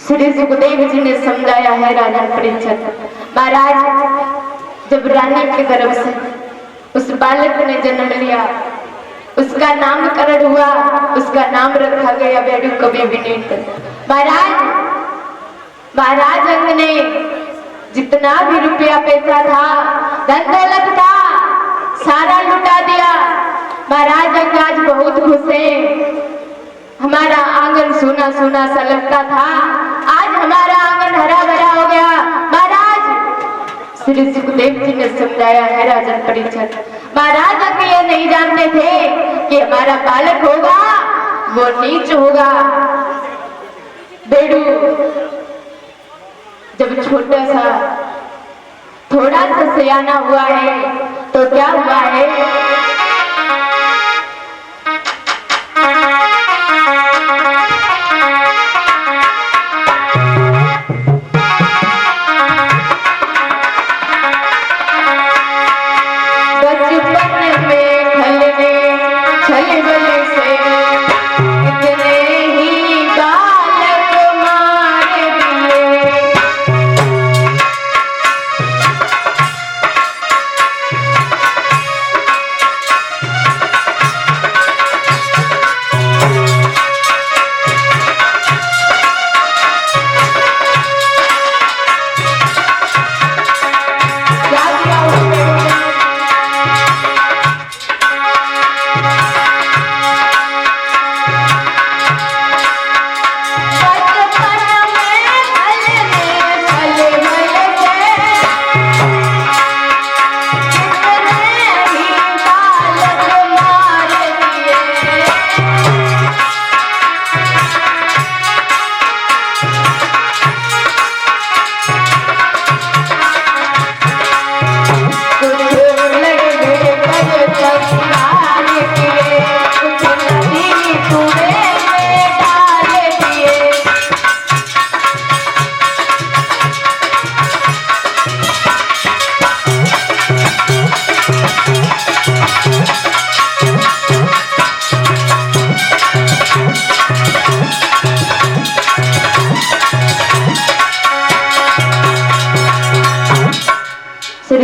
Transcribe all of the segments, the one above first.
श्री सुखदेव जी ने समझाया है राजा परीक्षित। महाराज जब रानी की तरफ से उस बालक ने जन्म लिया, उसका नामकरण हुआ, उसका नाम रखा गया बेडू कवि विनीत। महाराज अंग ने जितना भी रुपया पैसा था, धन दौलत था, सारा लुटा दिया। महाराज अंग आज बहुत खुश है। हमारा आंगन सोना सोना सा लगता था, आज हमारा आंगन हरा भरा हो गया। महाराज श्री सुखदेव जी ने समझाया है राजन परीक्षित। महाराज अंग ये नहीं जानते थे कि हमारा बालक होगा वो नीच होगा। बेडू जब छोटा सा थोड़ा सा सयाना हुआ है तो क्या हुआ है,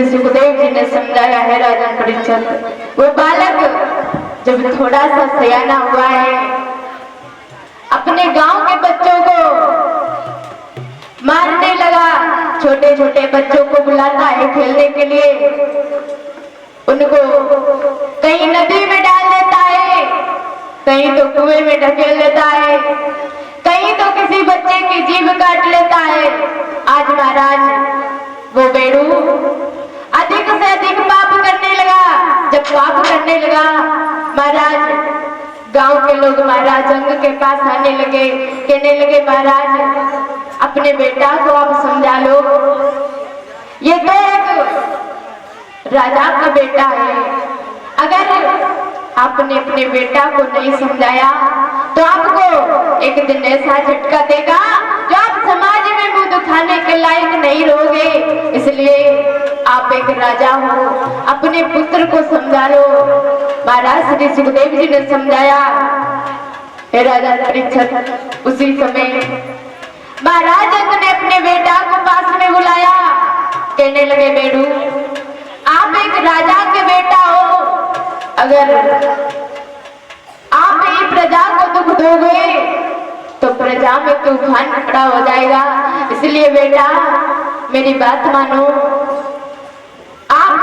सुखदेव जी ने समझाया है राजन परीक्षित। वो बालक जब थोड़ा सा सयाना हुआ है, अपने गांव के बच्चों को मारने लगा। छोटे छोटे बच्चों को बुलाता है खेलने के लिए, उनको कहीं नदी में डाल देता है, कहीं तो कुएं में ढकेल देता है, कहीं तो किसी बच्चे की जीभ काट लेता है। आज महाराज वो बेडू अधिक से अधिक पाप करने लगा। जब पाप करने लगा, महाराज गांव के लोग महाराज अंग के पास आने लगे, कहने लगे महाराज अपने बेटा को आप समझा लो, ये तो एक राजा का बेटा है। अगर आपने अपने बेटा को नहीं समझाया तो आपको एक दिन ऐसा झटका देगा जो आप समाज में मुंह दिखाने के लायक नहीं रहोगे। इसलिए आप एक राजा हो, अपने पुत्र को समझा लो। महाराज श्री सुखदेव जी ने समझाया हे राजा परीक्षित। उसी समय महाराज ने अपने बेटा को पास में बुलाया, कहने लगे बेडू आप एक राजा के बेटा हो, अगर आप ये प्रजा को दुख दोगे तो प्रजा में तूफान खड़ा हो जाएगा। इसलिए बेटा मेरी बात मानो, आप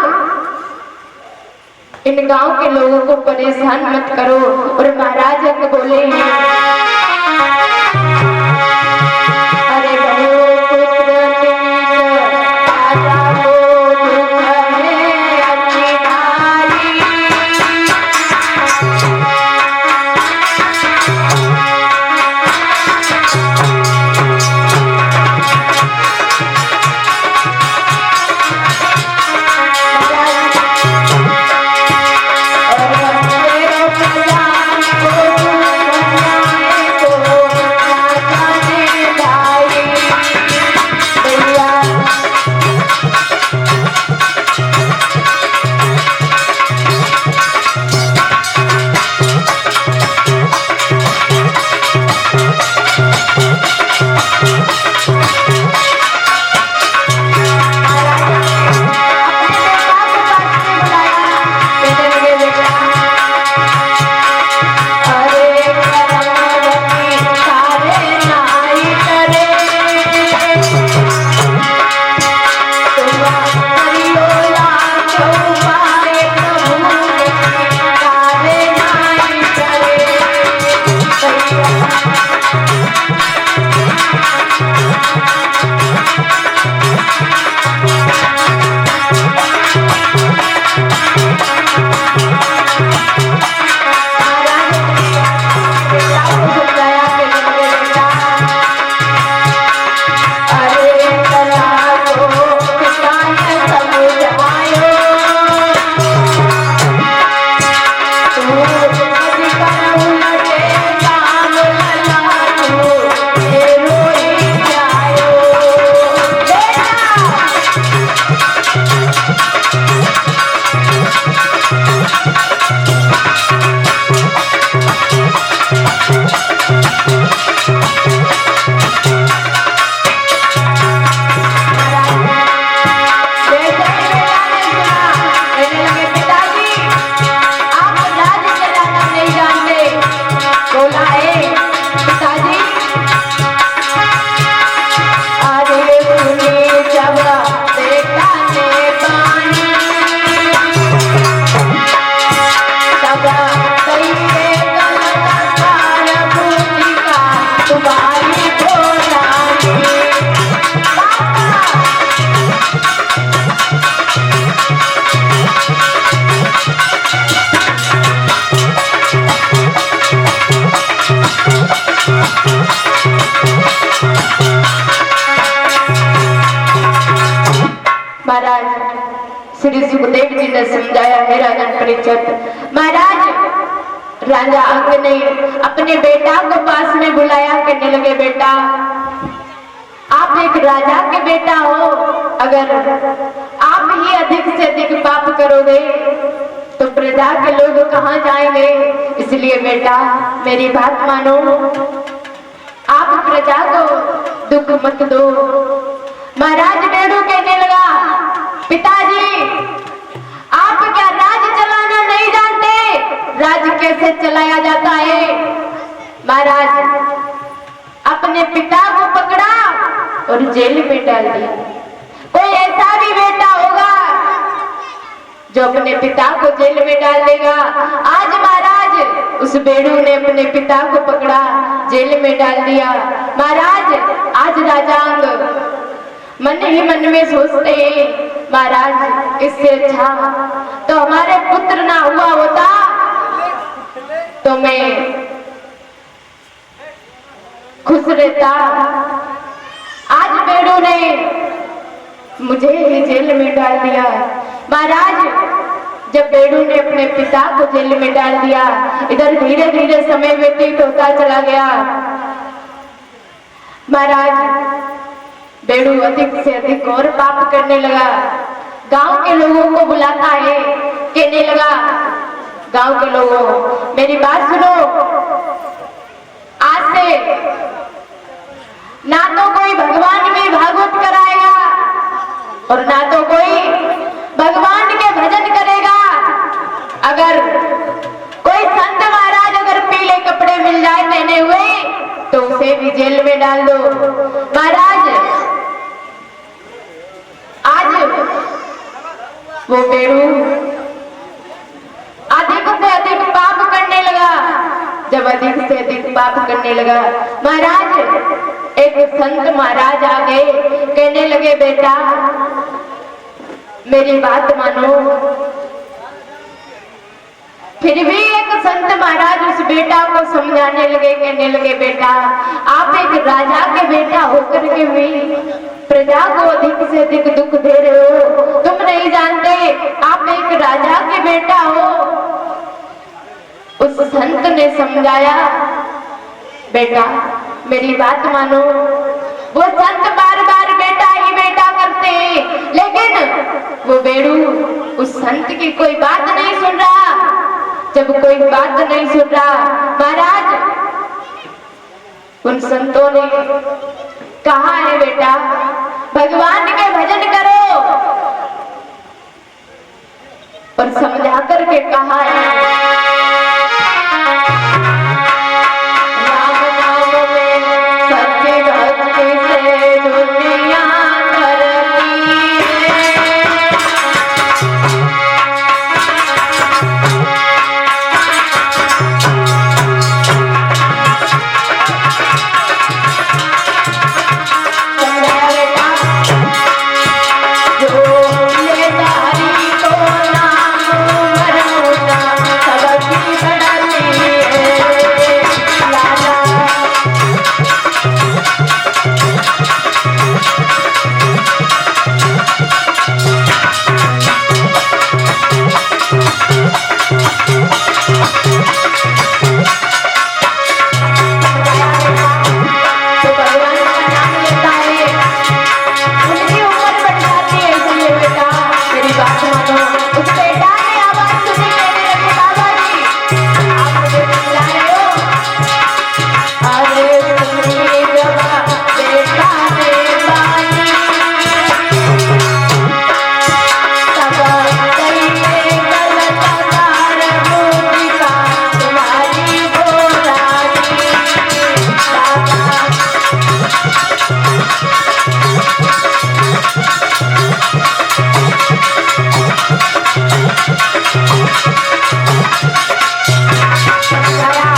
इन गांव के लोगों को परेशान मत करो। और महाराज बोले श्री सुखदेव जी ने समझाया है राजन परीक्षित। महाराज राजा अंग ने अपने बेटा को पास में बुलाया, कहने लगे बेटा आप एक राजा के बेटा हो, अगर आप ही अधिक से अधिक पाप करोगे तो प्रजा के लोग कहां जाएंगे, इसलिए बेटा मेरी बात मानो, आप प्रजा को दुख मत दो। महाराज बेड़ू कहने लगा पिताजी आप क्या राज चलाना नहीं जानते, राज कैसे चलाया जाता है। महाराज अपने पिता को पकड़ा और जेल में डाल दिया। कोई ऐसा भी बेटा होगा जो अपने पिता को जेल में डाल देगा। आज महाराज उस बेड़ू ने अपने पिता को पकड़ा, जेल में डाल दिया। महाराज आज राजांग मन ही मन में सोचते हैं महाराज इससे अच्छा तो हमारे पुत्र ना हुआ होता तो मैं खुश रहता। आज बेड़ू ने मुझे ही जेल में डाल दिया। महाराज जब बेड़ू ने अपने पिता को जेल में डाल दिया, इधर धीरे धीरे समय व्यतीत होता चला गया। महाराज बेड़ू अधिक से अधिक और पाप करने लगा। गांव के लोगों को बुलाता है, कहने लगा गांव के लोगों मेरी बात सुनो, आज से ना तो कोई भगवान की भागवत कराएगा और ना तो कोई भगवान के भजन करेगा। अगर कोई संत महाराज अगर पीले कपड़े मिल जाए पहने हुए तो उसे भी जेल में डाल दो। महाराज आज वो बेड़ू अधिक से अधिक पाप करने लगा। जब अधिक से अधिक पाप करने लगा, महाराज एक संत महाराज आ गए, कहने लगे बेटा मेरी बात मानो। फिर भी एक संत महाराज उस बेटा को समझाने लगे, कहने लगे बेटा आप एक राजा के बेटा होकर के भी प्रजा को अधिक से अधिक दुख दे रहे हो, तुम नहीं जानते आप एक राजा के बेटा हो। उस संत ने समझाया बेटा मेरी बात मानो। वो संत बार बार बेटा ही बेटा करते हैं, लेकिन वो बेड़ू उस संत की कोई बात नहीं सुन रहा। जब कोई बात नहीं सुन रहा, महाराज उन संतों ने कहा है बेटा भगवान के भजन करो, और समझा करके कहा है राम नाम में सत्य भक्ति से दुनिया करती है। समझाया बेटा जो ये तारी को नाम मरना सबकी बढ़ती है लाला। तो भगवान का नाम लेता है उनकी उम्र बढ़ जाती है। इसलिए बेटा मेरी बात मानो। उस बेटा ने आवाज सुनी कहने लगे बाबा जी आप मुझे बुला रहे हो? अरे सुनिए जब बेटा ने बानी तब कहिए गलत कार मूर्तिका तुम्हारी बोलानी दादा। समझाया